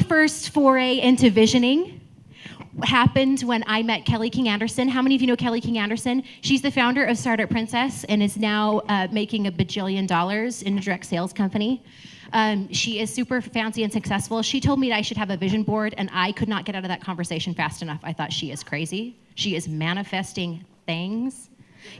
first foray into visioning happened when I met Kelly King Anderson. How many of you know Kelly King Anderson? She's the founder of Startup Princess and is now making $1 bajillion in a direct sales company. She is super fancy and successful. She told me that I should have a vision board, and I could not get out of that conversation fast enough. I thought, she is crazy. She is manifesting things.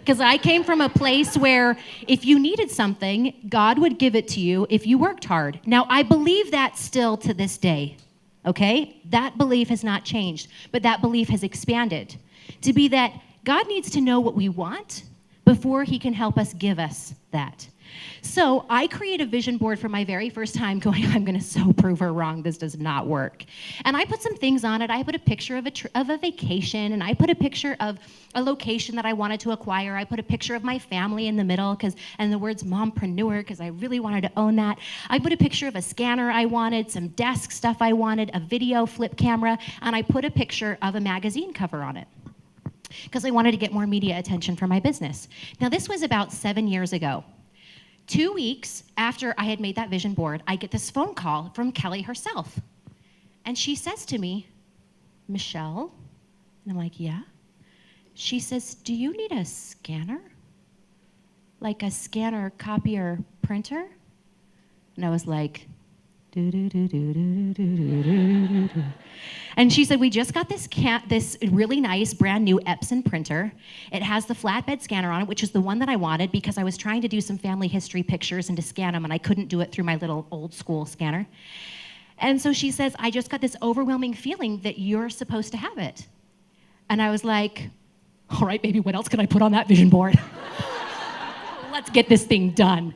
Because I came from a place where if you needed something, God would give it to you if you worked hard. Now, I believe that still to this day, okay? That belief has not changed, but that belief has expanded to be that God needs to know what we want before he can help us give us that. So I created a vision board for my very first time going, I'm going to so prove her wrong. This does not work. And I put some things on it. I put a picture of a vacation, and I put a picture of a location that I wanted to acquire. I put a picture of my family in the middle, and the words mompreneur, because I really wanted to own that. I put a picture of a scanner I wanted, some desk stuff I wanted, a video flip camera, and I put a picture of a magazine cover on it because I wanted to get more media attention for my business. Now, this was about 7 years ago. 2 weeks after I had made that vision board, I get this phone call from Kelly herself. And she says to me, Michelle? And I'm like, yeah. She says, do you need a scanner? Like a scanner, copier, printer? And I was like, do-do-do-do-do-do-do-do-do-do. And she said, we just got this really nice brand new Epson printer. It has the flatbed scanner on it, which is the one that I wanted because I was trying to do some family history pictures and to scan them, and I couldn't do it through my little old school scanner. And so she says, I just got this overwhelming feeling that you're supposed to have it. And I was like, all right, baby, what else can I put on that vision board? Let's get this thing done.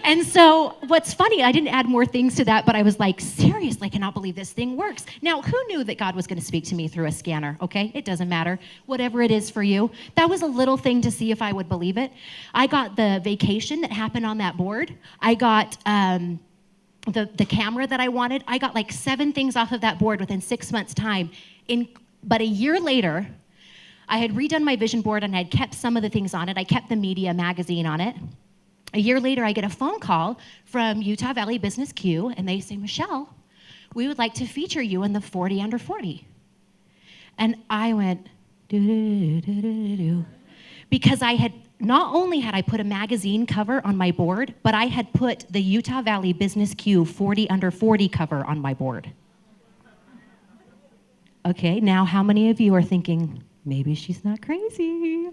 And so what's funny, I didn't add more things to that, but I was like, seriously, I cannot believe this thing works. Now, who knew that God was going to speak to me through a scanner, okay? It doesn't matter. Whatever it is for you. That was a little thing to see if I would believe it. I got the vacation that happened on that board. I got the camera that I wanted. I got like 7 things off of that board within 6 months' time. But a year later, I had redone my vision board and I had kept some of the things on it. I kept the media magazine on it. A year later, I get a phone call from Utah Valley Business Q, and they say, Michelle, we would like to feature you in the 40 Under 40. And I went, do-do-do-do-do-do. Because not only had I put a magazine cover on my board, but I had put the Utah Valley Business Q 40 Under 40 cover on my board. Okay, now how many of you are thinking, maybe she's not crazy?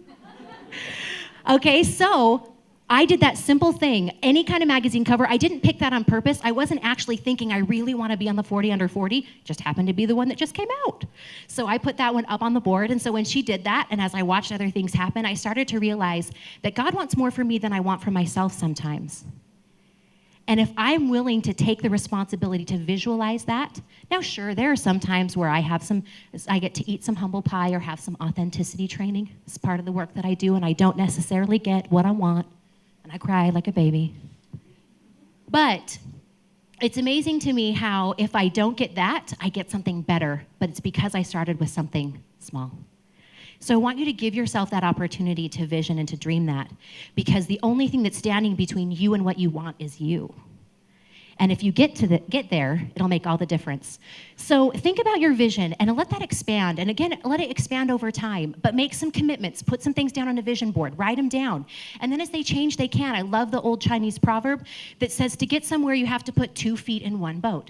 Okay, so I did that simple thing. Any kind of magazine cover, I didn't pick that on purpose. I wasn't actually thinking I really want to be on the 40 Under 40. It just happened to be the one that just came out. So I put that one up on the board, and so when she did that, and as I watched other things happen, I started to realize that God wants more for me than I want for myself sometimes. And if I'm willing to take the responsibility to visualize that, now sure, there are some times where I get to eat some humble pie or have some authenticity training. It's part of the work that I do, and I don't necessarily get what I want, and I cry like a baby. But it's amazing to me how if I don't get that, I get something better, but it's because I started with something small. So I want you to give yourself that opportunity to vision and to dream that, because the only thing that's standing between you and what you want is you. And if you get there, it'll make all the difference. So think about your vision and let that expand. And again, let it expand over time, but make some commitments. Put some things down on a vision board, write them down. And then as they change, they can. I love the old Chinese proverb that says to get somewhere, you have to put 2 feet in one boat.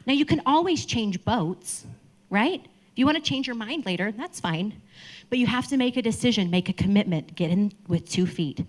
Now you can always change boats, right? If you want to change your mind later, that's fine. But you have to make a decision, make a commitment, get in with 2 feet.